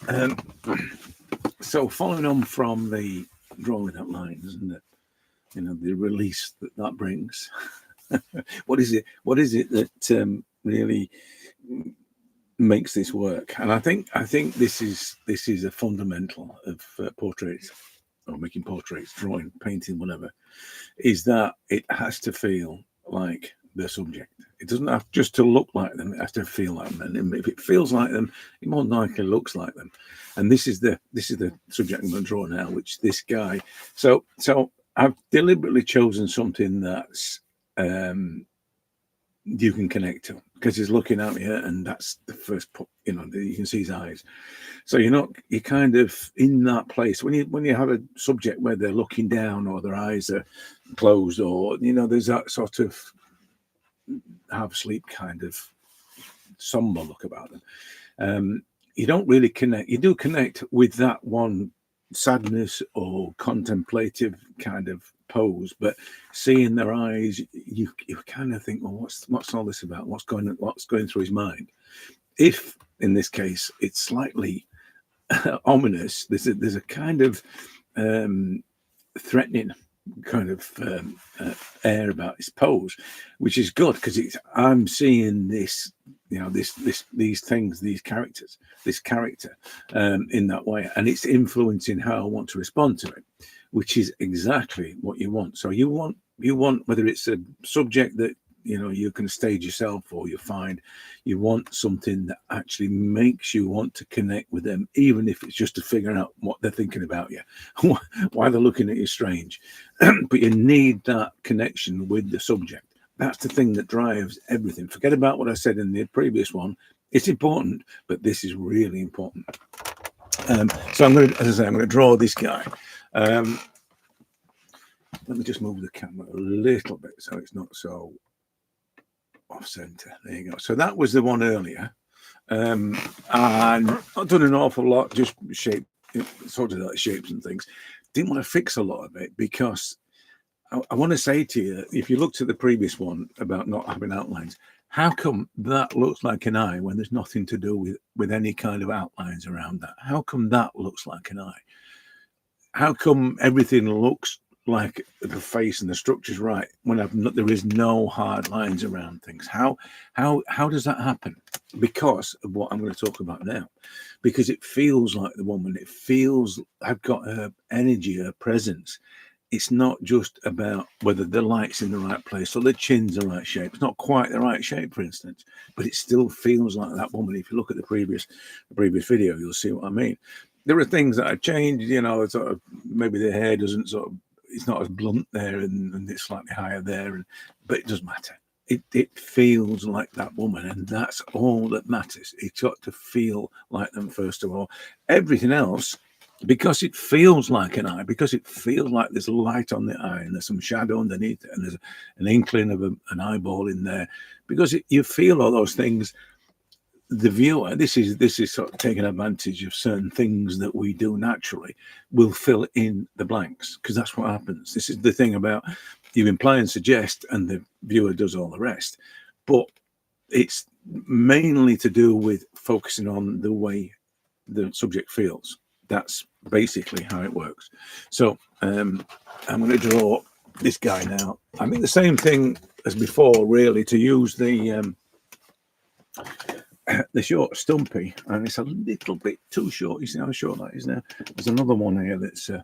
Um, so following on from the drawing out lines and the release that brings, what is it that really makes this work? And I think this is a fundamental of portraits, or making portraits, drawing, painting, whatever, is that it has to feel like the subject. It doesn't have just to look like them, it has to feel like them. And if it feels like them, it more than likely looks like them. And this is the subject I'm going to draw now, which this guy. So I've deliberately chosen something that's you can connect to, because he's looking at you, and that's the first, you can see his eyes. So you're kind of in that place when you have a subject where they're looking down, or their eyes are closed, or there's that sort of half sleep kind of somber look about them. You don't really connect. You do connect with that one sadness or contemplative kind of pose, but seeing their eyes, you kind of think, well, what's all this about? What's going through his mind? If in this case it's slightly ominous, there's a kind of threatening kind of air about his pose, which is good, because I'm seeing this, these things, this character in that way, and it's influencing how I want to respond to it, which is exactly what you want. So you want, whether it's a subject that you can stage yourself, or you want something that actually makes you want to connect with them, even if it's just to figure out what they're thinking about you, why they're looking at you strange. But you need that connection with the subject. That's the thing that drives everything. Forget about what I said in the previous one. It's important, but this is really important. So I'm going to draw this guy. Let me just move the camera a little bit so it's not so off center. There you go. So that was the one earlier, and I've done an awful lot, just sorted out shapes and things. Didn't want to fix a lot of it, because I want to say to you, if you looked at the previous one about not having outlines, how come that looks like an eye when there's nothing to do with any kind of outlines around that? How come that looks like an eye? How come everything looks like the face and the structure's right when there is no hard lines around things? How does that happen? Because of what I'm going to talk about now. Because it feels like the woman. It feels I've got her energy, her presence. It's not just about whether the light's in the right place or the chin's the right shape. It's not quite the right shape, for instance, but it still feels like that woman. If you look at the previous video, you'll see what I mean. There are things that have changed, sort of, maybe the hair doesn't it's not as blunt there, and it's slightly higher there, but it doesn't matter. It feels like that woman, and that's all that matters. It's got to feel like them first of all. Everything else, because it feels like an eye, because it feels like there's light on the eye, and there's some shadow underneath it, and there's an inkling of an eyeball in there, because you feel all those things. The viewer, this is sort of taking advantage of certain things that we do naturally, will fill in the blanks, because that's what happens. This is the thing about you imply and suggest, and the viewer does all the rest. But it's mainly to do with focusing on the way the subject feels. That's basically how it works. So I'm going to draw this guy now. I mean, the same thing as before, really, to use the short stumpy, and it's a little bit too short. You see how short that is now? There's another one here that's it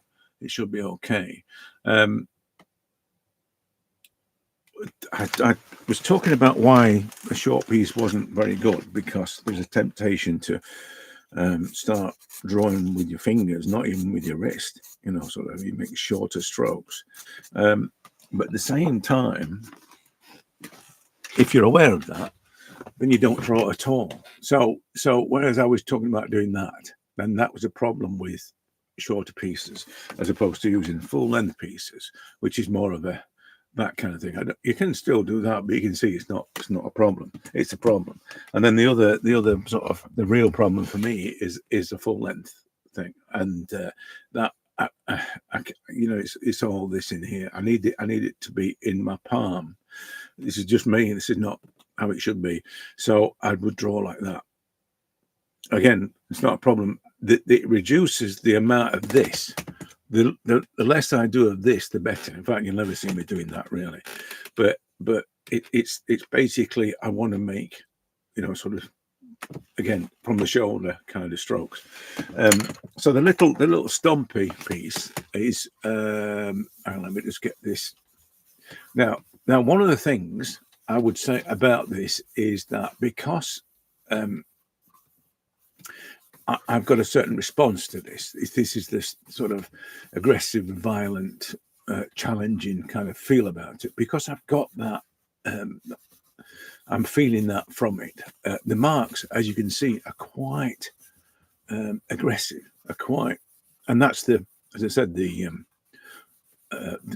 should be okay. I was talking about why a short piece wasn't very good, because there's a temptation to start drawing with your fingers, not even with your wrist, sort of, you make shorter strokes. But at the same time, if you're aware of that, then you don't draw at all. So whereas I was talking about doing that, then that was a problem with shorter pieces, as opposed to using full length pieces, which is more of that kind of thing. You can still do that, but you can see it's not a problem. It's a problem. And then the other sort of the real problem for me is a full length thing, and that it's all this in here. I need it to be in my palm. This is just me. This is not how it should be. So I would draw like that. Again, it's not a problem it reduces the amount of this. The less I do of this, the better. In fact, you'll never see me doing that really. But it's basically, I want to make, sort of, again, from the shoulder kind of strokes. So the little stumpy piece is, let me just get this. Now, one of the things I would say about this is that because I've got a certain response to this. This is this sort of aggressive, violent, challenging kind of feel about it. Because I've got that, I'm feeling that from it. The marks, as you can see, are quite aggressive. And that's as I said,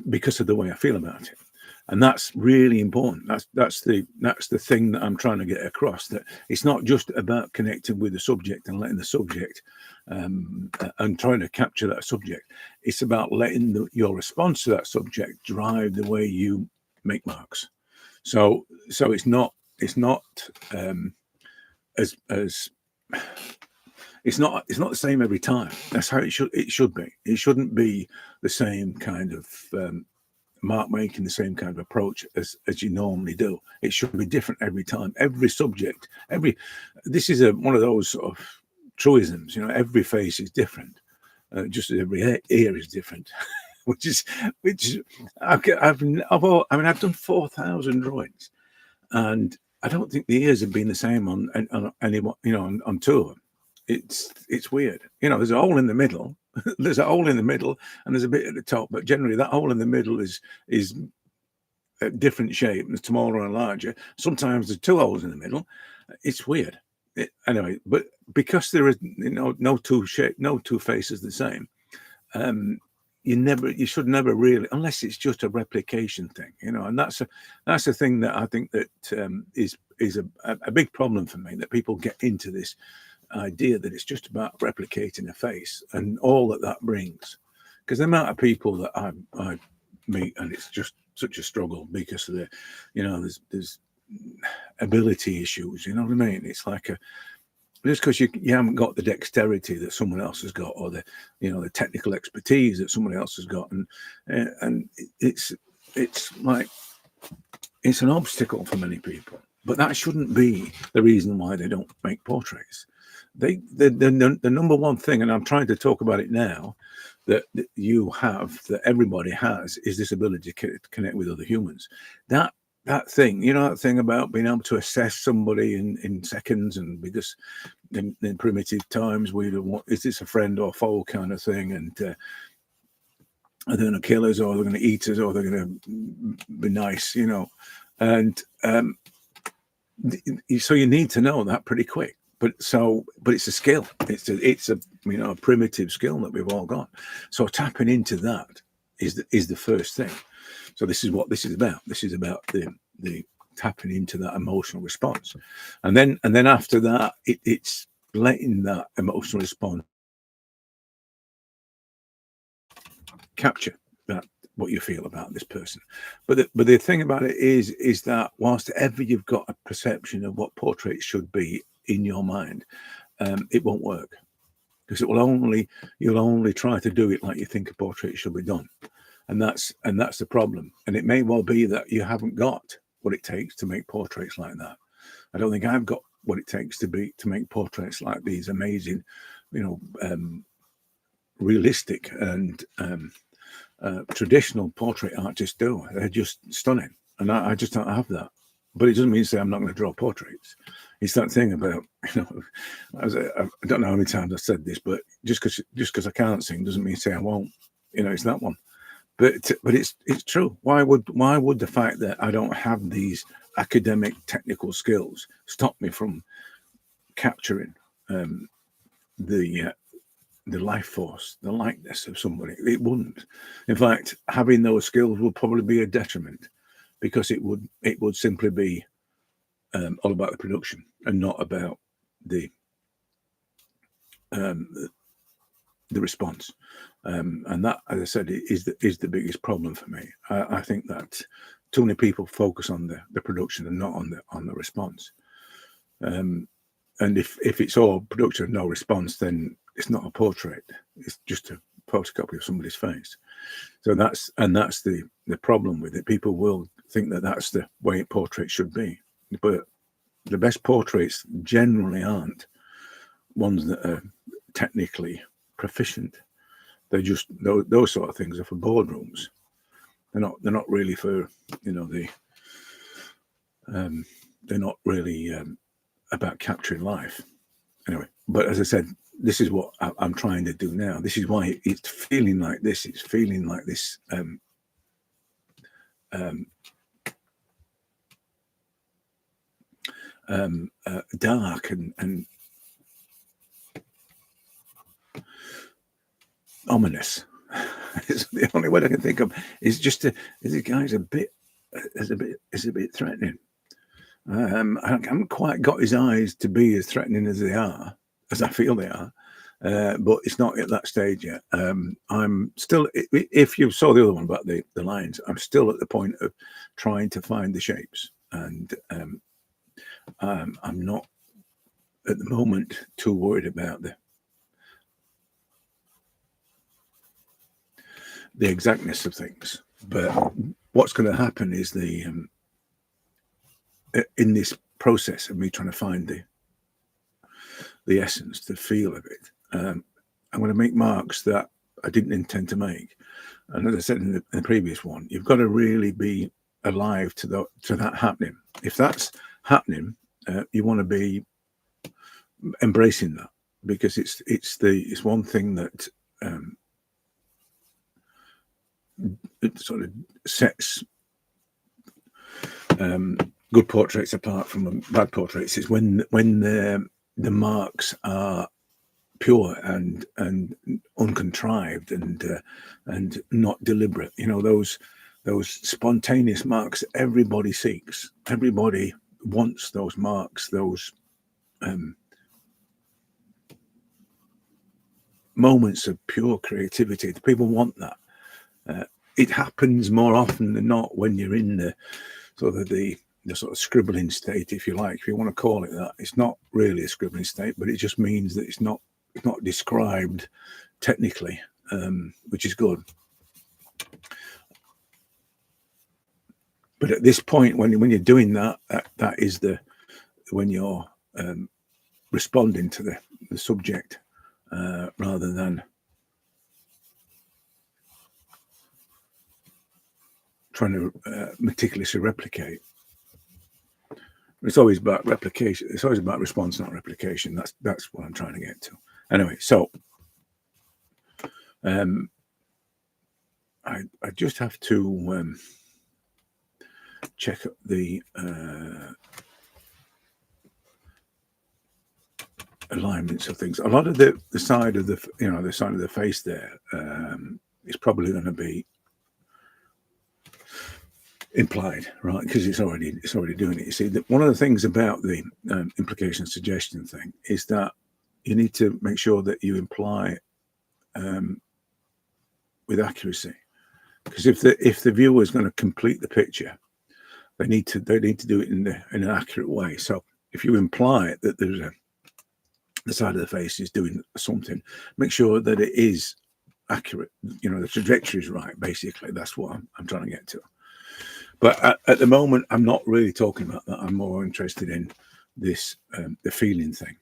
because of the way I feel about it. And that's really important. That's the thing that I'm trying to get across, that it's not just about connecting with the subject and letting the subject and trying to capture that subject. It's about letting your response to that subject drive the way you make marks. So it's not it's not the same every time. That's how it should be. It shouldn't be the same kind of mark making, the same kind of approach as you normally do. It should be different every time. Every subject, this is one of those sort of truisms. Every face is different, just as every ear is different. which I've done 4,000 drawings, and I don't think the ears have been the same on any on two of them. It's weird. There's a hole in the middle. There's a hole in the middle, and there's a bit at the top. But generally, that hole in the middle is a different shape, and smaller and larger. Sometimes there's two holes in the middle. It's weird. Anyway, but because there is no two faces the same, you should never really, unless it's just a replication thing, and that's a thing that I think that is a big problem for me, that people get into this idea that it's just about replicating a face and all that brings. Because the amount of people that I meet, and it's just such a struggle because of there's ability issues, you know what I mean? It's like just because you haven't got the dexterity that someone else has got, or the technical expertise that someone else has got, and it's like it's an obstacle for many people. But that shouldn't be the reason why they don't make portraits. The number one thing, and I'm trying to talk about it now, that that everybody has, is this ability to connect with other humans. That thing, that thing about being able to assess somebody in seconds, and because in primitive times is this a friend or foe kind of thing, and are they going to kill us, or they're going to eat us, or they're going to be nice, and so you need to know that pretty quick. But it's a skill. It's a primitive skill that we've all got. So tapping into that is the first thing. So this is what this is about. This is about the tapping into that emotional response, and then after that, it's letting that emotional response capture what you feel about this person. But the thing about it is that whilst ever you've got a perception of what portraits should be in your mind, it won't work, because you'll only try to do it like you think a portrait should be done, and that's the problem. And it may well be that you haven't got what it takes to make portraits like that. I don't think I've got what it takes to make portraits like these amazing, realistic and traditional portrait artists do. They're just stunning, and I just don't have that. But it doesn't mean to say I'm not going to draw portraits. It's that thing about, I don't know how many times I've said this, but just because I can't sing doesn't mean to say I won't. It's that one. But it's true. Why would the fact that I don't have these academic technical skills stop me from capturing the life force, the likeness of somebody? It wouldn't. In fact, having those skills would probably be a detriment, because it would simply be all about the production and not about the response. And that, as I said, is the biggest problem for me. I think that too many people focus on the production and not on the response. And if it's all production and no response, then it's not a portrait. It's just a photocopy of somebody's face. So that's the problem with it. People will think that that's the way a portrait should be, but the best portraits generally aren't ones that are technically proficient. They're just those sort of things are for boardrooms. They're not really for, you know, they're not really about capturing life. Anyway, but as I said, this is what I'm trying to do now. This is why it's feeling like this. It's feeling like this dark and ominous. It's the only word I can think of. Is just the guy's a bit threatening. I haven't quite got his eyes to be as threatening as they are, as I feel they are, but it's not at that stage yet. I'm still, if you saw the other one about the lines, I'm still at the point of trying to find the shapes, and I'm not at the moment too worried about the exactness of things. But what's going to happen is in this process of me trying to find the essence, the feel of it, I'm going to make marks that I didn't intend to make. And as I said in the previous one, you've got to really be alive to that happening. If that's happening, you want to be embracing that, because it's one thing that it sort of sets good portraits apart from bad portraits. Is when the marks are pure and uncontrived and not deliberate. You know, those spontaneous marks everybody seeks. Everybody wants those marks, those moments of pure creativity. The people want that. It happens more often than not when you're in the sort of scribbling state, if you like, if you want to call it that. It's not really a scribbling state, but it just means that it's not described technically, which is good. But at this point, when you're doing that is when you're responding to the subject rather than trying to meticulously replicate. It's always about replication. It's always about response, not replication. That's what I'm trying to get to. Anyway, so I just have to check the alignments of things. A lot of the side of the side of the face there is probably going to be implied, right? Because it's already doing it. You see, one of the things about the implication suggestion thing is that you need to make sure that you imply with accuracy. Because if the viewer is going to complete the picture, they need to do it in an accurate way. So if you imply that there's the side of the face is doing something, make sure that it is accurate. You know, the trajectory is right. Basically, that's what I'm trying to get to. But at the moment, I'm not really talking about that. I'm more interested in this, the feeling thing.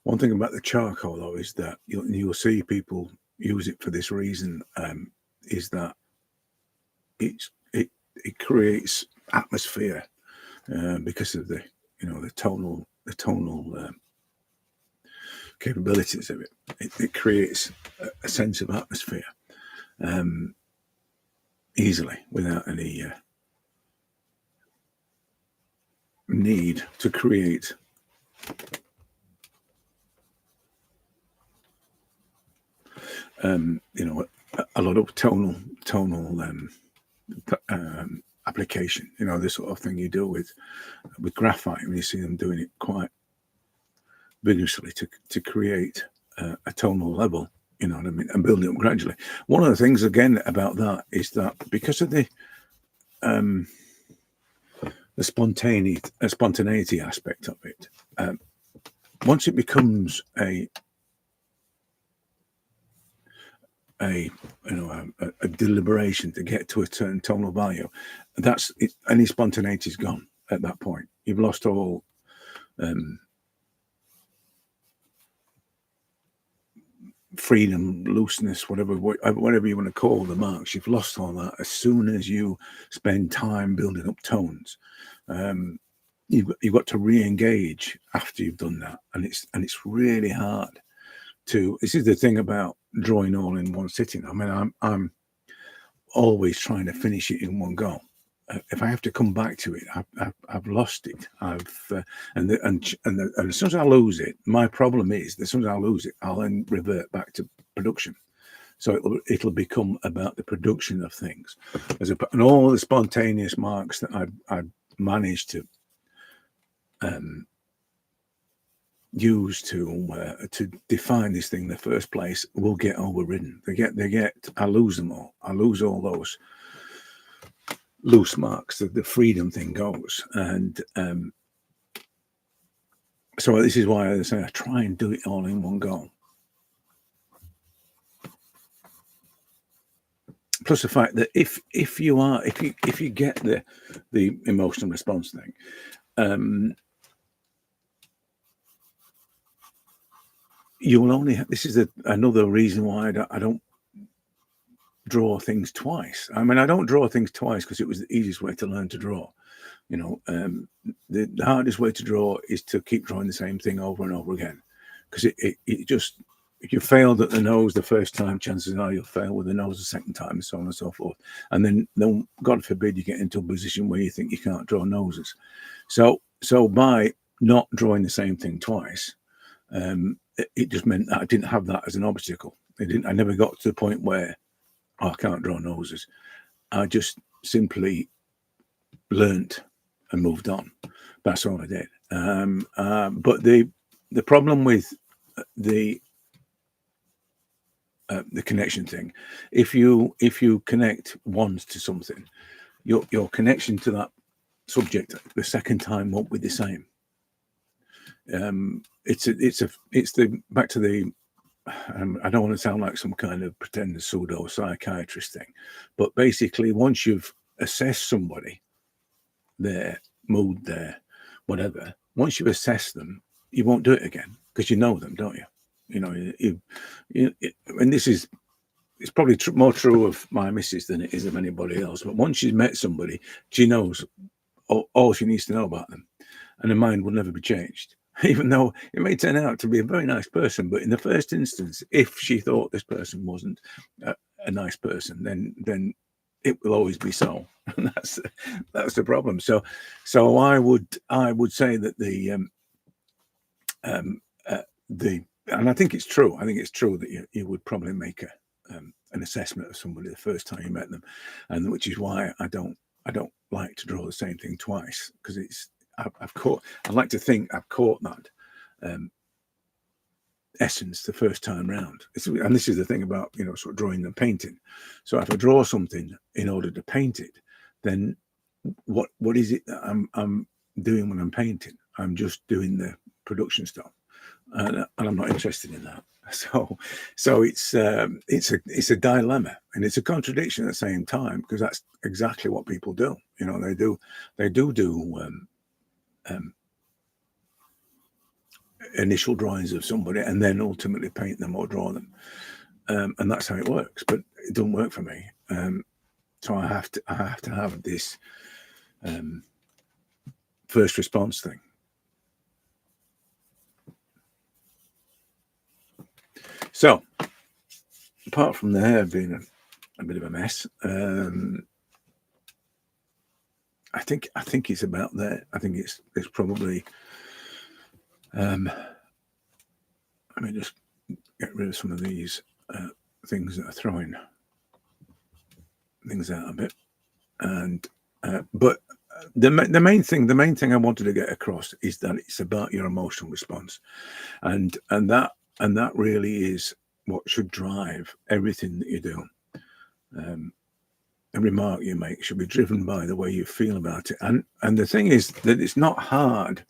One thing about the charcoal, though, is that you'll see people use it for this reason, is that it creates atmosphere because of the tonal capabilities of it. It creates a sense of atmosphere easily without any need to create a lot of tonal application. The sort of thing you do with graphite when you see them doing it quite vigorously to create a tonal level. You know what I mean, and building up gradually. One of the things again about that is that because of the spontaneity aspect of it, once it becomes a deliberation to get to a certain tonal value, that's it, any spontaneity is gone at that point. You've lost all freedom, looseness, whatever you want to call the marks. You've lost all that as soon as you spend time building up tones. You've got to re-engage after you've done that, and it's really hard to. This is the thing about drawing all in one sitting. I mean, I'm always trying to finish it in one go. If I have to come back to it, I've lost it. And as soon as I lose it, my problem is that as soon as I lose it, I'll then revert back to production. So it'll become about the production of things, and all the spontaneous marks that I managed to use to define this thing in the first place will get overridden. I lose them all. I lose all those loose marks. The freedom thing goes, and so this is why I say I try and do it all in one go. Plus the fact that if you get the emotional response thing, you will only. This is another reason why I don't draw things twice. I mean, I don't draw things twice because it was the easiest way to learn to draw. The hardest way to draw is to keep drawing the same thing over and over again, because it just, if you failed at the nose the first time, chances are you'll fail with the nose the second time, and so on and so forth. And then God forbid you get into a position where you think you can't draw noses. So by not drawing the same thing twice, it just meant that I didn't have that as an obstacle. I never got to the point where I can't draw noses. I just simply learnt and moved on. That's all I did. But the problem with the connection thing, if you connect once to something, your connection to that subject the second time won't be the same. It's the back to the. I don't want to sound like some kind of pretend pseudo psychiatrist thing, but basically, once you've assessed somebody, their mood, their whatever, once you've assessed them, you won't do it again because you know them, don't you? And this is, it's probably more true of my missus than it is of anybody else. But once she's met somebody, she knows all she needs to know about them, and her mind will never be changed. Even though it may turn out to be a very nice person, but in the first instance, if she thought this person wasn't a nice person, then it will always be so. And that's the problem. So I would say that and I think it's true. I think it's true that you would probably make an assessment of somebody the first time you met them, and which is why I don't like to draw the same thing twice, because I'd like to think I've caught that essence the first time round. And this is the thing about sort of drawing and painting. So if I draw something in order to paint it, then what is it that I'm doing when I'm painting? I'm just doing the production stuff, and I'm not interested in that. So it's a dilemma, and it's a contradiction at the same time, because that's exactly what people do. They do initial drawings of somebody and then ultimately paint them or draw them, and that's how it works. But it doesn't work for me. So I have to have this first response thing. So apart from the hair being a bit of a mess, I think it's about there. I think it's probably. Let me just get rid of some of these things that are throwing things out a bit, and but the main thing I wanted to get across is that it's about your emotional response, and that really is what should drive everything that you do. Every mark you make should be driven by the way you feel about it, and the thing is that it's not hard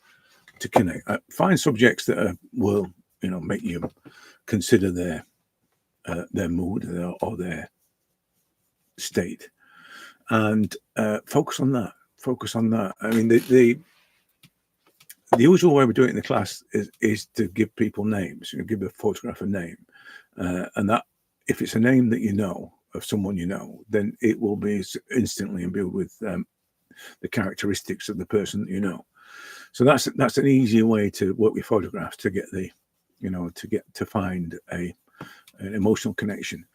to connect. Find subjects that will make you consider their mood or their state, and focus on that. I mean, the usual way we do it in the class is to give people names. Give a photograph a name, and that if it's a name that you know of someone you know, then it will be instantly imbued with the characteristics of the person that you know. So that's an easier way to work with photographs to get to find an emotional connection.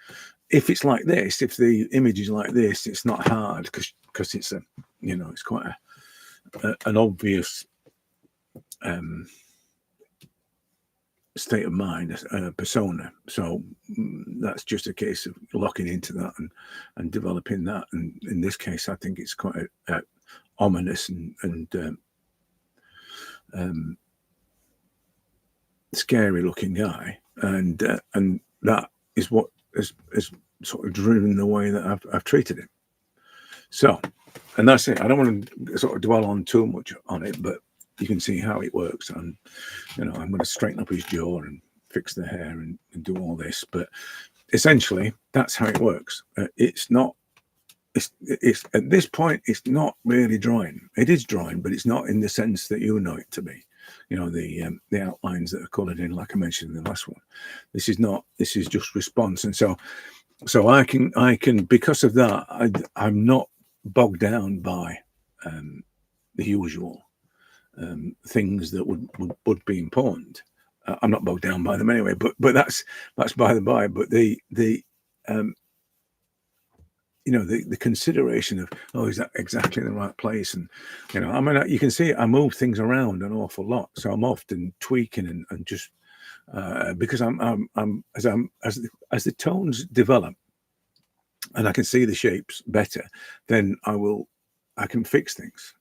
If it's like this, if the image is like this, it's not hard because it's it's quite an obvious state of mind, persona. So that's just a case of locking into that and developing that. And in this case, I think it's quite a ominous and scary looking guy, and that is what has sort of driven the way that I've treated him. So, and that's it. I don't want to sort of dwell on too much on it, but you can see how it works. And I'm going to straighten up his jaw and fix the hair and do all this, but essentially that's how it works. It's at this point it's not really drawing. It is drawing, but it's not in the sense that you know it to be. The outlines that are colored in, like I mentioned in the last one. This is not. This is just response, and so I can because of that I'm not bogged down by the usual things that would be important. I'm not bogged down by them anyway, but that's by the by. But the consideration of, is that exactly in the right place? And I mean, you can see I move things around an awful lot, so I'm often tweaking and just because as the tones develop and I can see the shapes better, then I can fix things.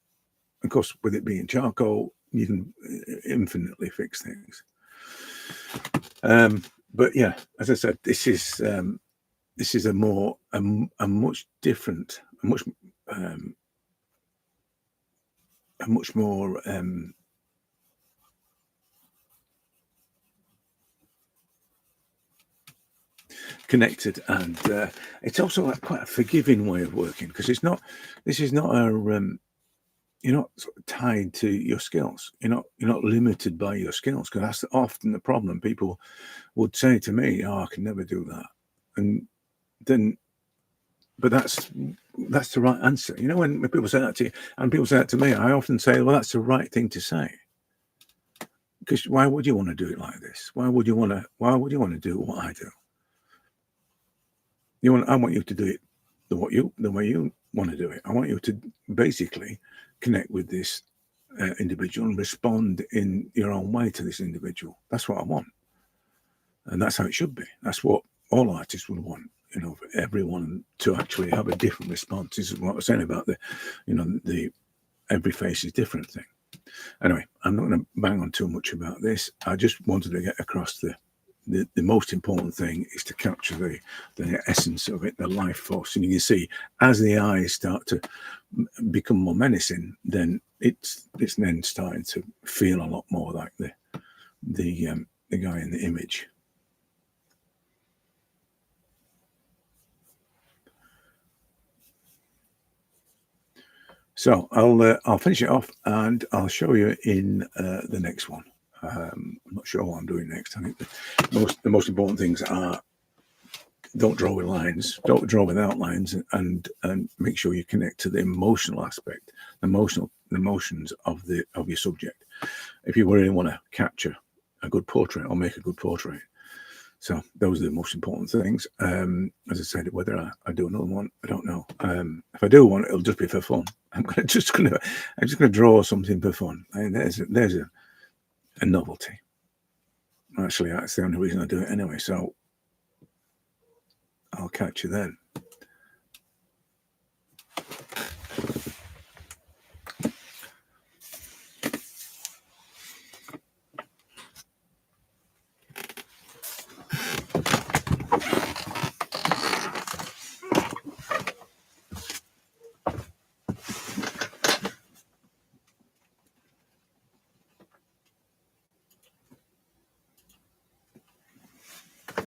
Of course, with it being charcoal, you can infinitely fix things. But yeah, as I said, this is a much different, a much more connected, and it's also like quite a forgiving way of working, because this is not you're not sort of tied to your skills. You're not limited by your skills, because that's often the problem. People would say to me, "Oh, I can never do that," and then, but that's the right answer. When people say that to you, and people say that to me, I often say, "Well, that's the right thing to say." Because why would you want to do it like this? Why would you want to do what I do? I want you to do it the way you want to do it. I want you to basically connect with this individual and respond in your own way to this individual. That's what I want, and that's how it should be. That's what all artists would want. For everyone to actually have a different response. This is what I was saying about the every face is different thing. Anyway, I'm not going to bang on too much about this. I just wanted to get across the most important thing is to capture the essence of it, the life force. And you can see as the eyes start to become more menacing, then it's then starting to feel a lot more like the guy in the image. So I'll finish it off and I'll show you in the next one. I'm not sure what I'm doing next. I think the most important things are, don't draw with lines, don't draw with outlines, and make sure you connect to the emotional aspect, the emotions of your subject. If you really want to capture a good portrait or make a good portrait, So those are the most important things. As I said, whether I do another one, I don't know. If I do one, it'll just be for fun. I'm just gonna draw something for fun. And there's a novelty. Actually, that's the only reason I do it anyway. So I'll catch you then.